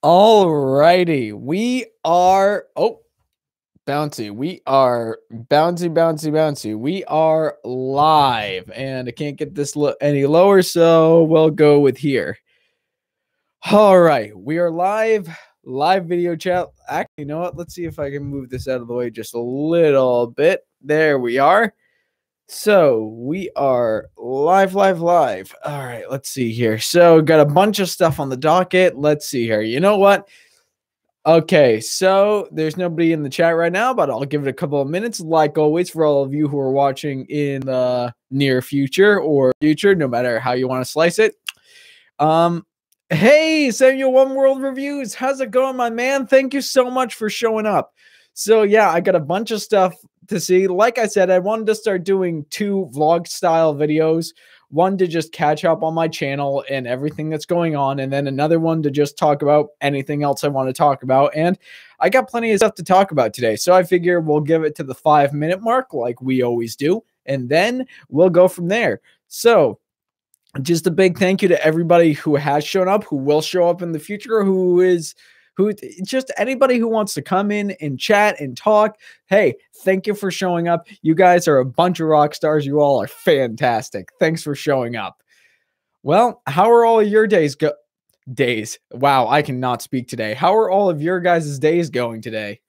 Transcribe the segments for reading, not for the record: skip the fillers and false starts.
All righty. We are bouncy. We are bouncy. We are live, and I can't get this any lower, so we'll go with here. All right, we are live video chat. Actually, you know what? Let's see if I can move this out of the way just a little bit. There we are. So we are live. All right, let's see here. So got a bunch of stuff on the docket. Let's see here. You know what? Okay, so there's nobody in the chat right now, but I'll give it a couple of minutes, like always, for all of you who are watching in the near future or future, no matter how you want to slice it. Hey, Samuel One World Reviews, how's it going, my man? Thank you so much for showing up. So yeah, I got a bunch of stuff to see. Like I said, I wanted to start doing 2 vlog style videos. One to just catch up on my channel and everything that's going on, and then another one to just talk about anything else I want to talk about. And I got plenty of stuff to talk about today, so I figure we'll give it to the 5-minute mark like we always do, and then we'll go from there. So just a big thank you to everybody who has shown up, who will show up in the future, who just anybody who wants to come in and chat and talk. Hey, thank you for showing up. You guys are a bunch of rock stars. You all are fantastic. Thanks for showing up. Well, how are all of your days? Wow, I cannot speak today. How are all of your guys' days going today?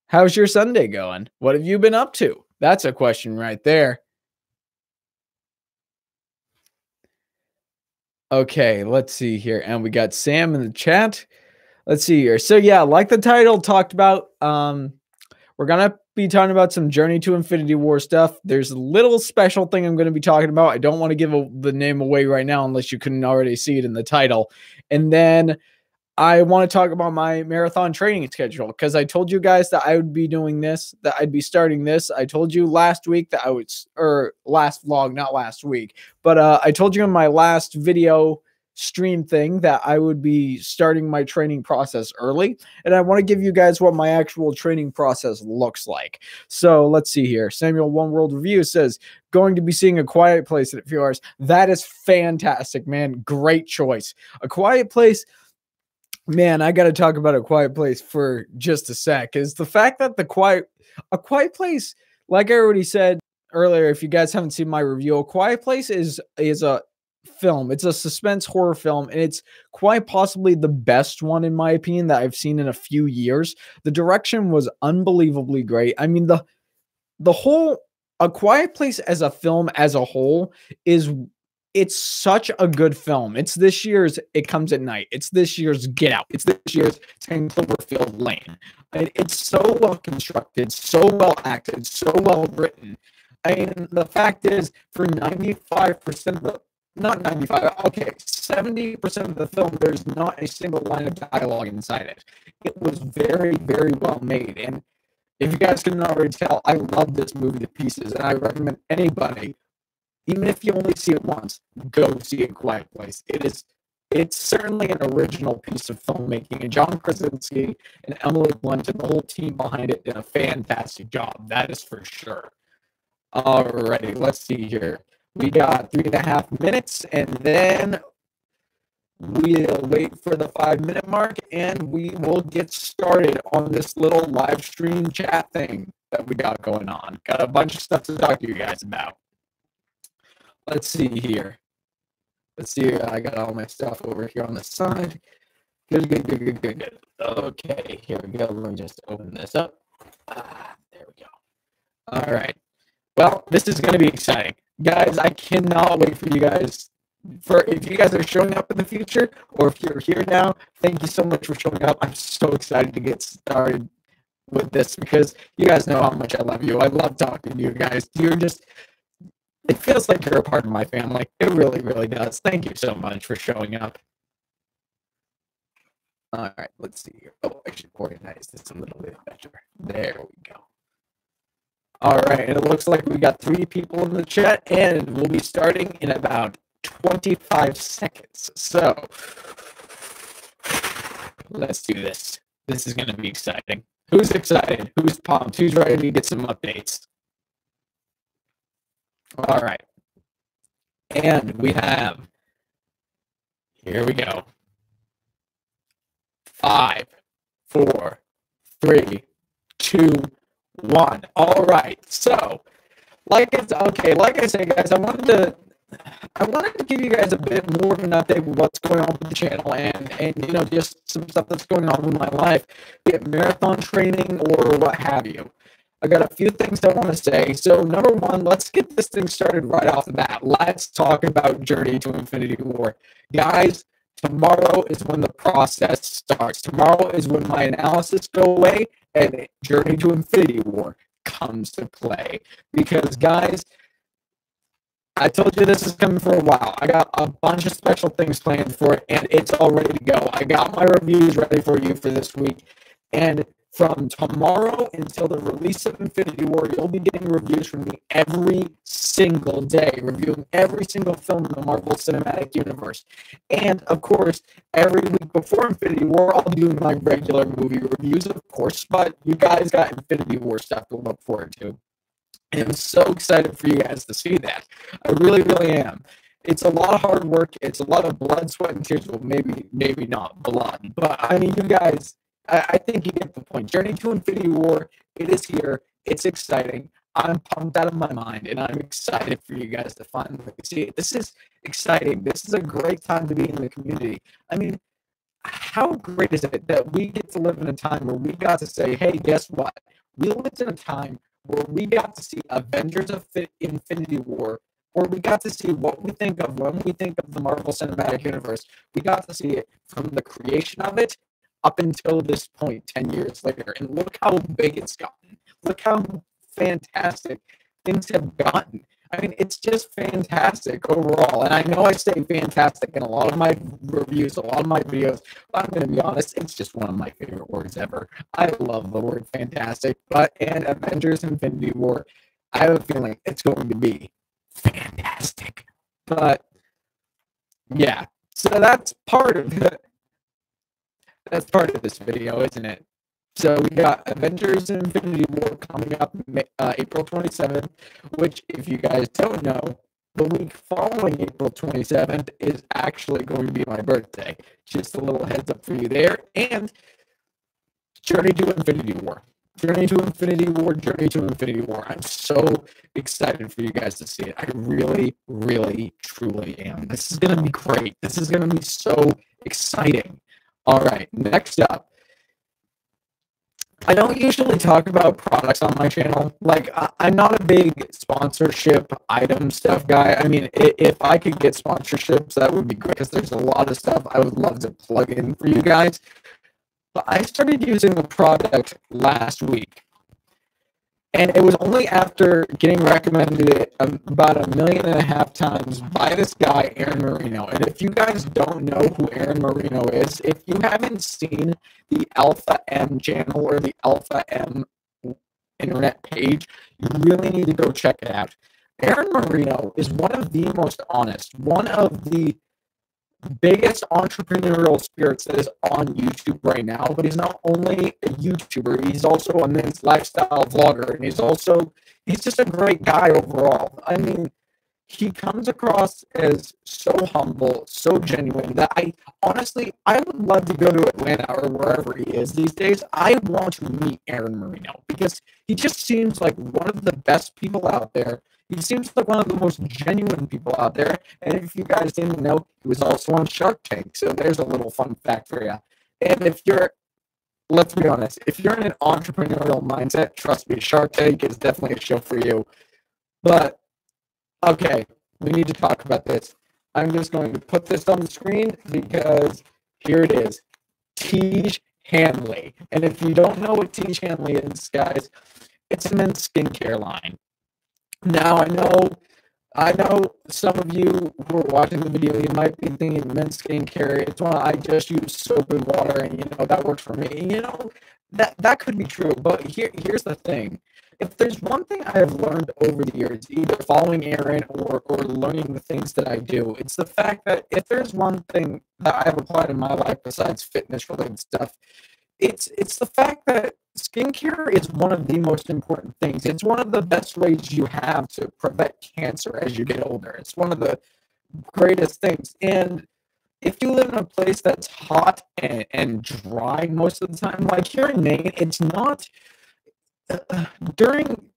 How's your Sunday going? What have you been up to? That's a question right there. Okay, let's see here. And we got Sam in the chat. Let's see here. So yeah, like the title talked about, we're gonna be talking about some Journey to Infinity War stuff. There's a little special thing I'm going to be talking about. I don't want to give the name away right now unless you couldn't already see it in the title. And then I want to talk about my marathon training schedule, because I told you guys that I would be doing this, that I'd be starting this. I told you last week that I would, or last vlog, not last week, but I told you in my last video stream thing that I would be starting my training process early, and I want to give you guys what my actual training process looks like. So let's see here. Samuel One World Review says, going to be seeing A Quiet Place in a few hours. That is fantastic, man. Great choice. A Quiet Place. Man, I got to talk about A Quiet Place for just a sec. Is the fact that A Quiet Place, like I already said earlier, if you guys haven't seen my review, A Quiet Place is a film. It's a suspense horror film, and it's quite possibly the best one, in my opinion, that I've seen in a few years. The direction was unbelievably great. I mean, the whole A Quiet Place as a film as a whole it's such a good film. It's this year's It Comes at Night. It's this year's Get Out. It's this year's 10 Cloverfield Lane. It's so well constructed, so well acted, so well written. I mean, the fact is, for 95% of the, not 95, okay, 70% of the film, there's not a single line of dialogue inside it. It was very, very well made. And if you guys can already tell, I love this movie to pieces, and I recommend anybody, even if you only see it once, go see A Quiet Place. It's certainly an original piece of filmmaking, and John Krasinski and Emily Blunt and the whole team behind it did a fantastic job. That is for sure. Alrighty, let's see here. We got 3.5 minutes, and then we'll wait for the 5-minute mark, and we will get started on this little live stream chat thing that we got going on. Got a bunch of stuff to talk to you guys about. Let's see here. Let's see. I got all my stuff over here on the side. Good. Okay, here we go. Let me just open this up. There we go. All right. Well, this is going to be exciting. Guys, I cannot wait for you guys. If you guys are showing up in the future, or if you're here now, thank you so much for showing up. I'm so excited to get started with this, because you guys know how much I love you. I love talking to you guys. It feels like you're a part of my family. It really, really does. Thank you so much for showing up. All right, let's see here. Oh, I should organize this a little bit better. There we go. All right, and it looks like we got 3 people in the chat, and we'll be starting in about 25 seconds. So let's do this. This is going to be exciting. Who's excited? Who's pumped? Who's ready to get some updates? All right. And we have, here we go. 5, 4, 3, 2, 1. All right. So, like I said, guys, I wanted to give you guys a bit more of an update with what's going on with the channel and just some stuff that's going on with my life, be it marathon training or what have you. I got a few things I want to say. So, number one, let's get this thing started right off the bat. Let's talk about Journey to Infinity War. Guys, tomorrow is when the process starts. Tomorrow is when my analysis go away and Journey to Infinity War comes to play. Because, guys, I told you this is coming for a while. I got a bunch of special things planned for it, and it's all ready to go. I got my reviews ready for you for this week. And from tomorrow until the release of Infinity War, you'll be getting reviews from me every single day, reviewing every single film in the Marvel Cinematic Universe. And, of course, every week before Infinity War, I'll be doing my regular movie reviews, of course, but you guys got Infinity War stuff to look forward to. And I'm so excited for you guys to see that. I really, really am. It's a lot of hard work. It's a lot of blood, sweat, and tears. Well, maybe not blood. But, I mean, you guys, I think you get the point. Journey to Infinity War, it is here. It's exciting. I'm pumped out of my mind, and I'm excited for you guys to finally see it. This is exciting. This is a great time to be in the community. I mean, how great is it that we get to live in a time where we got to say, hey, guess what? We lived in a time where we got to see Avengers of Infinity War, where we got to see what we think of when we think of the Marvel Cinematic Universe. We got to see it from the creation of it up until this point, 10 years later. And look how big it's gotten. Look how fantastic things have gotten. I mean, it's just fantastic overall. And I know I say fantastic in a lot of my reviews, a lot of my videos, but I'm going to be honest, it's just one of my favorite words ever. I love the word fantastic, and Avengers Infinity War, I have a feeling it's going to be fantastic. But, yeah, so that's part of it. That's part of this video, isn't it? So we got Avengers Infinity War coming up April 27th, which, if you guys don't know, the week following April 27th is actually going to be my birthday. Just a little heads up for you there. And Journey to Infinity War. Journey to Infinity War, Journey to Infinity War. I'm so excited for you guys to see it. I really, really, truly am. This is going to be great. This is going to be so exciting. All right, next up. I don't usually talk about products on my channel. Like, I'm not a big sponsorship item stuff guy. I mean, if I could get sponsorships, that would be great, because there's a lot of stuff I would love to plug in for you guys. But I started using the product last week. And it was only after getting recommended it about 1.5 million times by this guy, Aaron Marino. And if you guys don't know who Aaron Marino is, if you haven't seen the Alpha M channel or the Alpha M internet page, you really need to go check it out. Aaron Marino is one of the most honest, one of the biggest entrepreneurial spirits that is on YouTube right now. But he's not only a YouTuber, he's also a men's lifestyle vlogger, and he's just a great guy overall. I mean, he comes across as so humble, so genuine, that I would love to go to Atlanta or wherever he is these days. I want to meet Aaron Marino, because he just seems like one of the best people out there. He seems like one of the most genuine people out there. And if you guys didn't know, he was also on Shark Tank. So there's a little fun fact for you. And let's be honest, if you're in an entrepreneurial mindset, trust me, Shark Tank is definitely a show for you. But, okay, we need to talk about this. I'm just going to put this on the screen because here it is. Tiege Hanley. And if you don't know what Tiege Hanley is, guys, it's a men's skincare line. Now, I know some of you who are watching the video, you might be thinking men's skincare, it's one I just use soap and water, and, that works for me. That could be true, but here's the thing. If there's one thing I have learned over the years, either following Aaron or learning the things that I do, it's the fact that if there's one thing that I have applied in my life besides fitness-related stuff, it's the fact that skincare is one of the most important things. It's one of the best ways you have to prevent cancer as you get older. It's one of the greatest things. And if you live in a place that's hot and dry most of the time, like here in Maine, it's not during.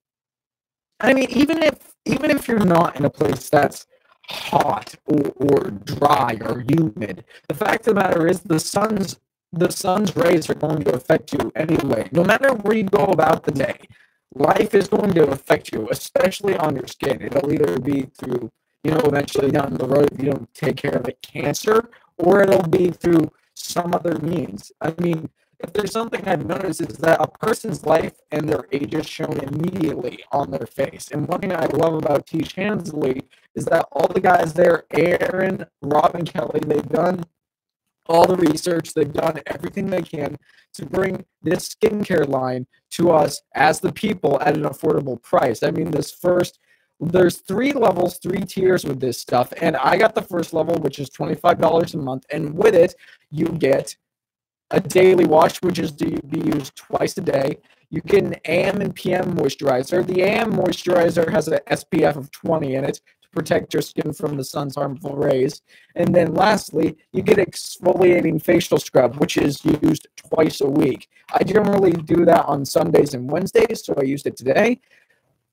I mean, even if you're not in a place that's hot or dry or humid, the fact of the matter is the sun's rays are going to affect you anyway. No matter where you go about the day, life is going to affect you, especially on your skin. It'll either be through, eventually down the road, if you don't take care of it, cancer, or it'll be through some other means. I mean, if there's something I've noticed is that a person's life and their age is shown immediately on their face. And one thing I love about Tiege Hanley is that all the guys there, Aaron, Rob, and Kelly, they've done all the research, they've done everything they can to bring this skincare line to us as the people at an affordable price. I mean, there's 3 levels, 3 tiers with this stuff, and I got the first level, which is $25 a month, and with it, you get a daily wash, which is to be used twice a day. You get an AM and PM moisturizer. The AM moisturizer has an SPF of 20 in it to protect your skin from the sun's harmful rays. And then lastly, you get exfoliating facial scrub, which is used twice a week. I generally do that on Sundays and Wednesdays, so I used it today.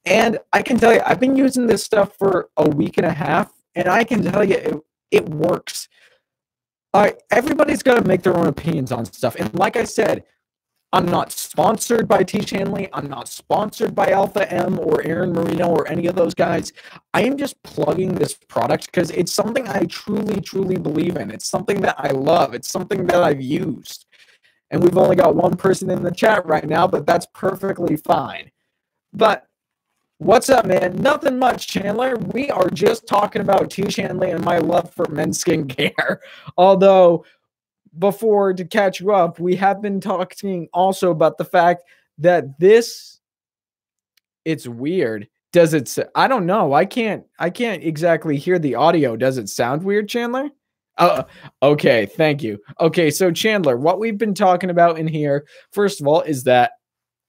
And I can tell you, I've been using this stuff for a week and a half, and I can tell you it works. Everybody's got to make their own opinions on stuff. And like I said, I'm not sponsored by Tiege Hanley. I'm not sponsored by Alpha M or Aaron Marino or any of those guys. I am just plugging this product because it's something I truly, truly believe in. It's something that I love. It's something that I've used. And we've only got one person in the chat right now, but that's perfectly fine. But what's up, man? Nothing much, Chandler. We are just talking about Tiege Hanley and my love for men's skincare. Although, to catch you up, we have been talking also about the fact that it's weird. Does it? I don't know. I can't exactly hear the audio. Does it sound weird, Chandler? Okay. Thank you. Okay. So Chandler, what we've been talking about in here, first of all, is that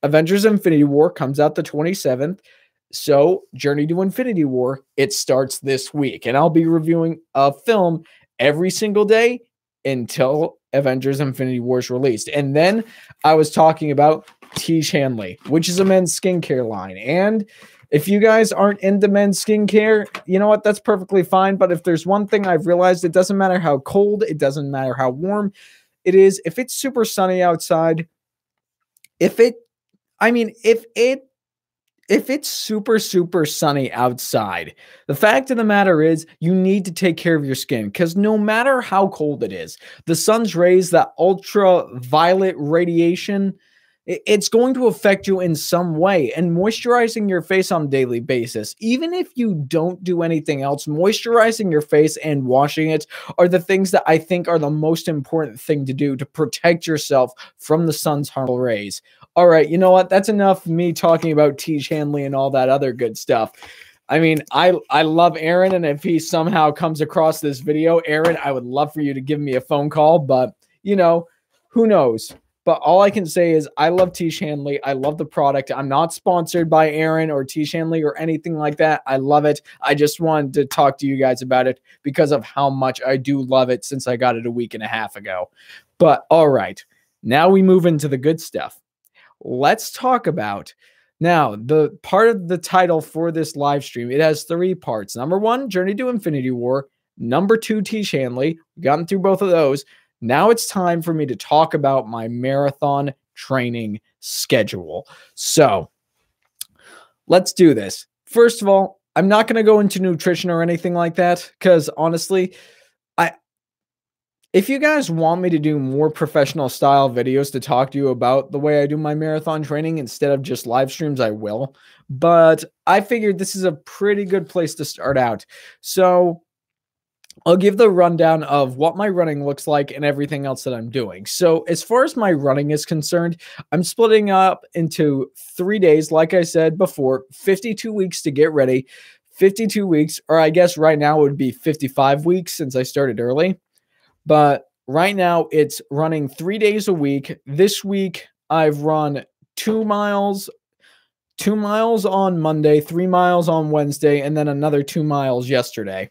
Avengers Infinity War comes out the 27th. So Journey to Infinity War, it starts this week. And I'll be reviewing a film every single day until Avengers Infinity War is released. And then I was talking about Tiege Hanley, which is a men's skincare line. And if you guys aren't into men's skincare, you know what? That's perfectly fine. But if there's one thing I've realized, it doesn't matter how cold, it doesn't matter how warm it is. If it's super sunny outside, if it's super, super sunny outside, the fact of the matter is you need to take care of your skin because no matter how cold it is, the sun's rays, that ultraviolet radiation, it's going to affect you in some way. And moisturizing your face on a daily basis, even if you don't do anything else, moisturizing your face and washing it are the things that I think are the most important thing to do to protect yourself from the sun's harmful rays. All right, you know what? That's enough of me talking about Tiege Hanley and all that other good stuff. I mean, I love Aaron, and if he somehow comes across this video, Aaron, I would love for you to give me a phone call, but, who knows? But all I can say is I love Tiege Hanley. I love the product. I'm not sponsored by Aaron or Tiege Hanley or anything like that. I love it. I just wanted to talk to you guys about it because of how much I do love it since I got it a week and a half ago. But all right, now we move into the good stuff. Let's talk about now the part of the title for this live stream. It has 3 parts. Number 1, Journey to Infinity War. Number 2, Tiege Hanley. We've gotten through both of those. Now it's time for me to talk about my marathon training schedule. So let's do this. First of all, I'm not going to go into nutrition or anything like that because honestly, if you guys want me to do more professional style videos to talk to you about the way I do my marathon training instead of just live streams, I will. But I figured this is a pretty good place to start out. So I'll give the rundown of what my running looks like and everything else that I'm doing. So as far as my running is concerned, I'm splitting up into 3 days. Like I said before, 52 weeks to get ready, 52 weeks, or I guess right now it would be 55 weeks since I started early. But right now it's running 3 days a week. This week I've run 2 miles on Monday, 3 miles on Wednesday, and then another 2 miles yesterday.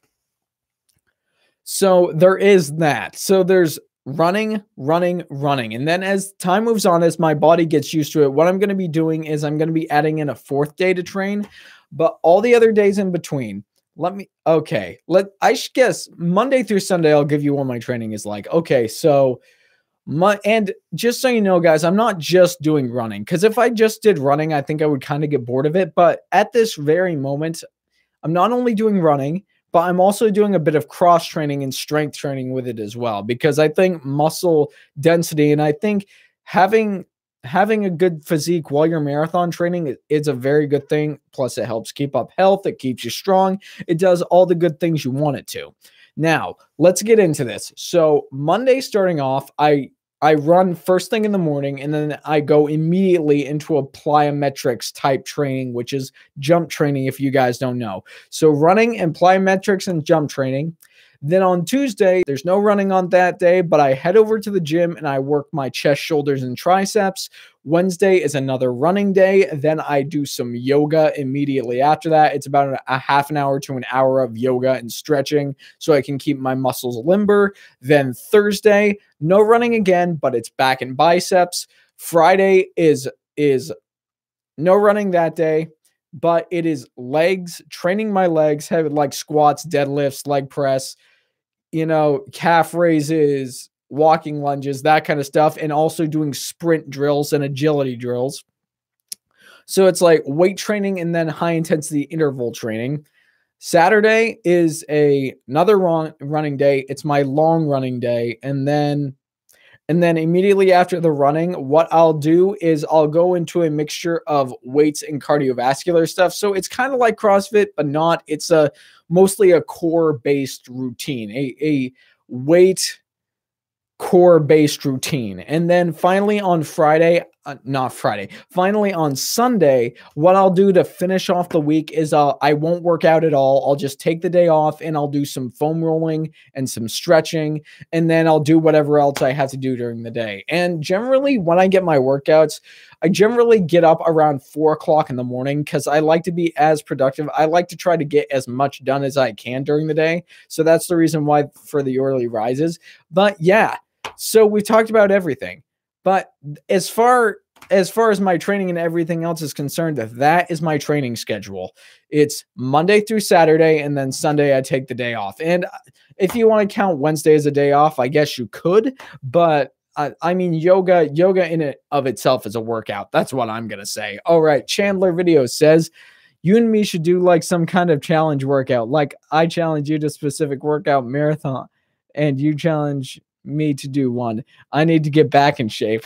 So there is that. So there's running, running, running. And then as time moves on, as my body gets used to it, what I'm going to be doing is I'm going to be adding in a fourth day to train, but all the other days in between, I should guess Monday through Sunday, I'll give you what my training is like. Okay. So and just so you know, guys, I'm not just doing running, because if I just did running, I think I would kind of get bored of it. But at this very moment, I'm not only doing running, but I'm also doing a bit of cross training and strength training with it as well, because I think muscle density and I think having a good physique while you're marathon training is a very good thing. Plus, it helps keep up health. It keeps you strong. It does all the good things you want it to. Now, let's get into this. So Monday starting off, I run first thing in the morning, and then I go immediately into a plyometrics type training, which is jump training, if you guys don't know. So running and plyometrics and jump training. Then on Tuesday, there's no running on that day, but I head over to the gym and I work my chest, shoulders, and triceps. Wednesday is another running day. Then I do some yoga immediately after that. It's about a half an hour to an hour of yoga and stretching so I can keep my muscles limber. Then Thursday, no running again, but it's back and biceps. Friday is no running that day, but it is legs, training my legs, having like squats, deadlifts, leg press, calf raises, walking lunges, that kind of stuff, and also doing sprint drills and agility drills. So it's like weight training and then high intensity interval training. Saturday is another running day. It's my long running day. And then immediately after the running, what I'll do is I'll go into a mixture of weights and cardiovascular stuff. So it's kind of like CrossFit, but not. It's mostly a core-based routine, a weight core-based routine. And then finally on finally on Sunday, what I'll do to finish off the week is I won't work out at all. I'll just take the day off and I'll do some foam rolling and some stretching, and then I'll do whatever else I have to do during the day. And generally when I get my workouts, I generally get up around 4 o'clock in the morning because I like to be as productive. I like to try to get as much done as I can during the day. So that's the reason why for the early rises. But yeah, so we talked about everything. But as far as my training and everything else is concerned, that is my training schedule. It's Monday through Saturday, and then Sunday I take the day off. And if you want to count Wednesday as a day off, I guess you could. But I mean, yoga in it of itself is a workout. That's what I'm going to say. All right. Chandler Video says, you and me should do like some kind of challenge workout. Like I challenge you to specific workout marathon and you challenge me to do one. I need to get back in shape.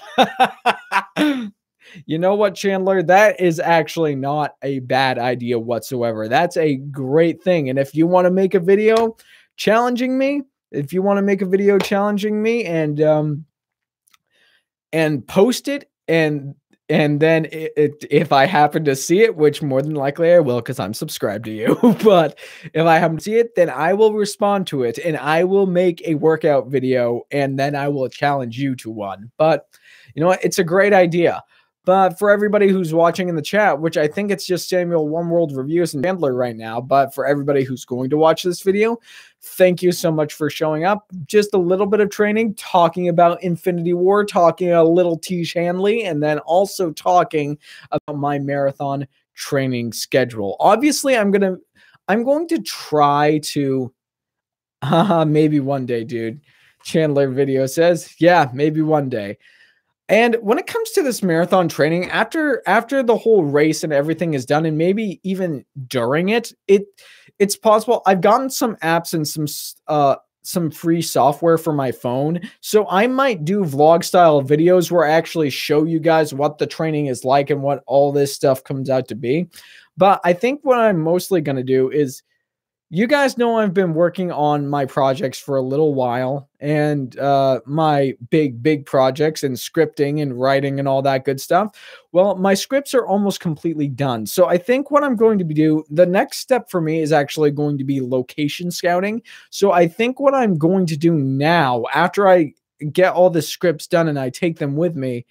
You know what, Chandler? That is actually not a bad idea whatsoever. That's a great thing. And if you want to make a video challenging me, and post it, and then if I happen to see it, which more than likely I will because I'm subscribed to you, but if I happen to see it, then I will respond to it and I will make a workout video and then I will challenge you to one. But you know what? It's a great idea. But for everybody who's watching in the chat, which I think it's just Samuel One World Reviews and Chandler right now, but for everybody who's going to watch this video, thank you so much for showing up. Just a little bit of training, talking about Infinity War, talking a little Tiege Hanley, and then also talking about my marathon training schedule. Obviously, I'm going to try to maybe one day, dude. Chandler Video says, yeah, maybe one day. And when it comes to this marathon training, after the whole race and everything is done, and maybe even during it's possible. I've gotten some apps and some free software for my phone, so I might do vlog style videos where I actually show you guys what the training is like and what all this stuff comes out to be. But I think what I'm mostly going to do is, you guys know I've been working on my projects for a little while, and my big projects and scripting and writing and all that good stuff. Well, my scripts are almost completely done. So I think what I'm going to do, the next step for me is actually going to be location scouting. So I think what I'm going to do now, after I get all the scripts done and I take them with me,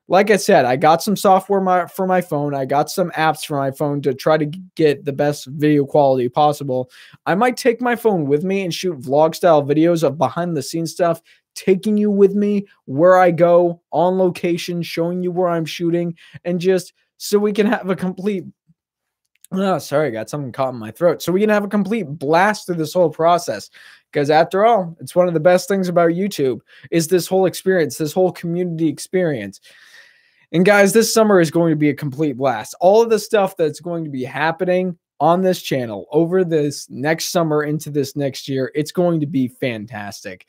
like I said, I got some software for my phone. I got some apps for my phone to try to get the best video quality possible. I might take my phone with me and shoot vlog style videos of behind the scenes stuff, taking you with me where I go on location, showing you where I'm shooting, and just so we can have a complete oh, sorry, I got something caught in my throat. So we can have a complete blast through this whole process. Because after all, it's one of the best things about YouTube is this whole experience, this whole community experience. And guys, this summer is going to be a complete blast. All of the stuff that's going to be happening on this channel over this next summer into this next year, it's going to be fantastic.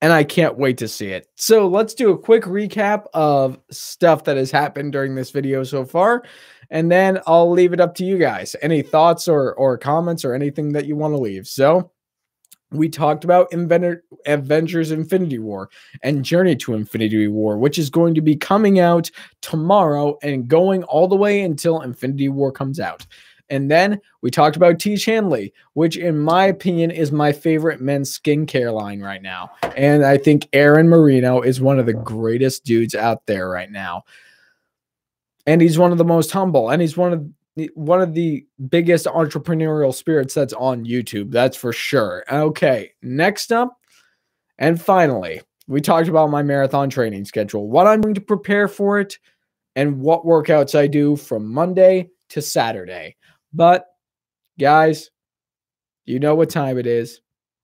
And I can't wait to see it. So let's do a quick recap of stuff that has happened during this video so far. And then I'll leave it up to you guys. Any thoughts or comments or anything that you want to leave. So we talked about Avengers Infinity War and Journey to Infinity War, which is going to be coming out tomorrow and going all the way until Infinity War comes out. And then we talked about Tiege Hanley, which in my opinion is my favorite men's skincare line right now. And I think Aaron Marino is one of the greatest dudes out there right now. And he's one of the most humble, and he's one of the biggest entrepreneurial spirits that's on YouTube. That's for sure. Okay, next up, and finally, we talked about my marathon training schedule, what I'm going to prepare for it, and what workouts I do from Monday to Saturday. But guys, you know what time it is.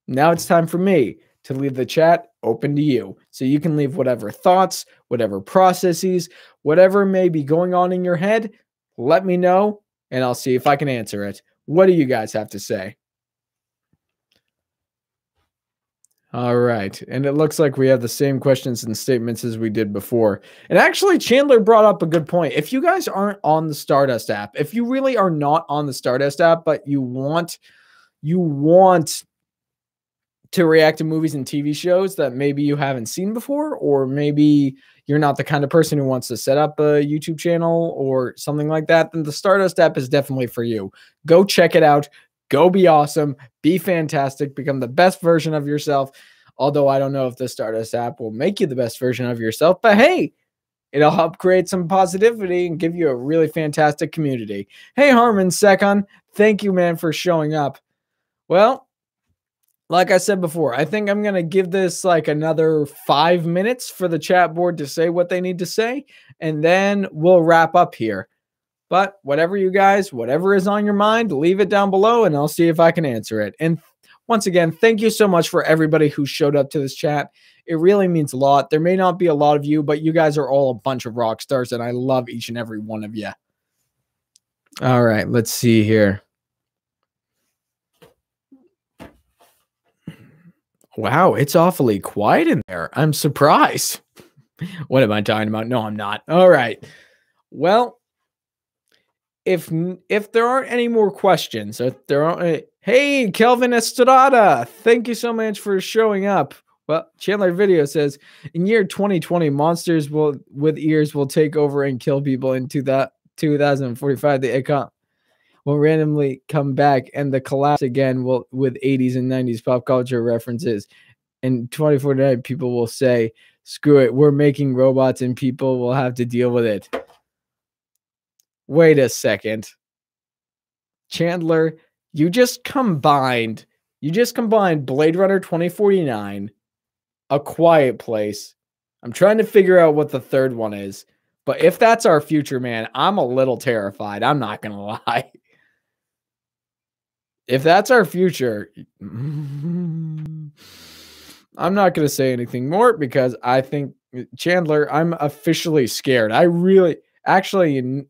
Now it's time for me to leave the chat open to you. So you can leave whatever thoughts, whatever processes, whatever may be going on in your head. Let me know, and I'll see if I can answer it. What do you guys have to say? All right. And it looks like we have the same questions and statements as we did before. And actually, Chandler brought up a good point. If you guys aren't on the Stardust app, if you really are not on the Stardust app, but you want to react to movies and TV shows that maybe you haven't seen before, or maybe you're not the kind of person who wants to set up a YouTube channel or something like that, then the Stardust app is definitely for you. Go check it out. Go be awesome. Be fantastic. Become the best version of yourself. Although I don't know if the Stardust app will make you the best version of yourself, but hey, it'll help create some positivity and give you a really fantastic community. Hey, Harmon Second, thank you, man, for showing up. Well, like I said before, I think I'm going to give this like another 5 minutes for the chat board to say what they need to say, and then we'll wrap up here. But whatever is on your mind, leave it down below, and I'll see if I can answer it. And once again, thank you so much for everybody who showed up to this chat. It really means a lot. There may not be a lot of you, but you guys are all a bunch of rock stars, and I love each and every one of you. All right, let's see here. Wow, it's awfully quiet in there. I'm surprised. What am I talking about? No, I'm not. All right. Well, if there aren't any more questions, if there aren't, hey, Kelvin Estrada, thank you so much for showing up. Well, Chandler Video says, in year 2020, monsters with ears will take over and kill people. In 2045, the icon will randomly come back, and the collapse again will with 80s and 90s pop culture references. In 2049, people will say, screw it, we're making robots and people will have to deal with it. Wait a second. Chandler, you just combined Blade Runner 2049, A Quiet Place. I'm trying to figure out what the third one is. But if that's our future, man, I'm a little terrified. I'm not going to lie. If that's our future, I'm not going to say anything more because I think, Chandler, I'm officially scared. Actually,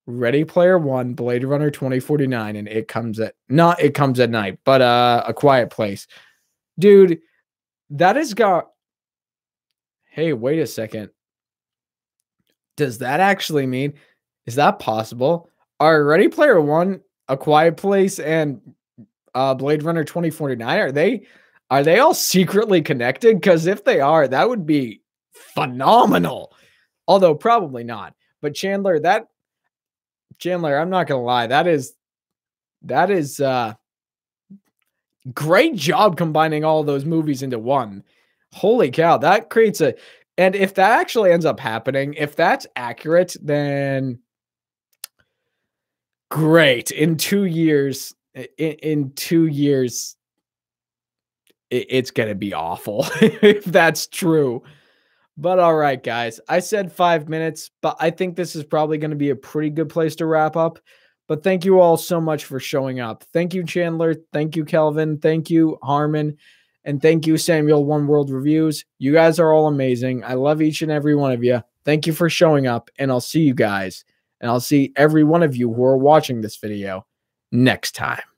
Ready Player One, Blade Runner 2049, and It Comes at Night, but A Quiet Place. Dude, that has got... Hey, wait a second. Does that actually mean... Is that possible? Are Ready Player One, A Quiet Place, and Blade Runner 2049, are they all secretly connected? Because if they are, that would be phenomenal. Although probably not. But Chandler, I'm not gonna lie, that is great job combining all those movies into one. Holy cow, that creates And if that actually ends up happening, if that's accurate, then great. In 2 years, in 2 years, it's gonna be awful if that's true. But all right, guys. I said 5 minutes, but I think this is probably going to be a pretty good place to wrap up. But thank you all so much for showing up. Thank you, Chandler. Thank you, Kelvin. Thank you, Harmon. And thank you, Samuel One World Reviews. You guys are all amazing. I love each and every one of you. Thank you for showing up. And I'll see you guys. And I'll see every one of you who are watching this video next time.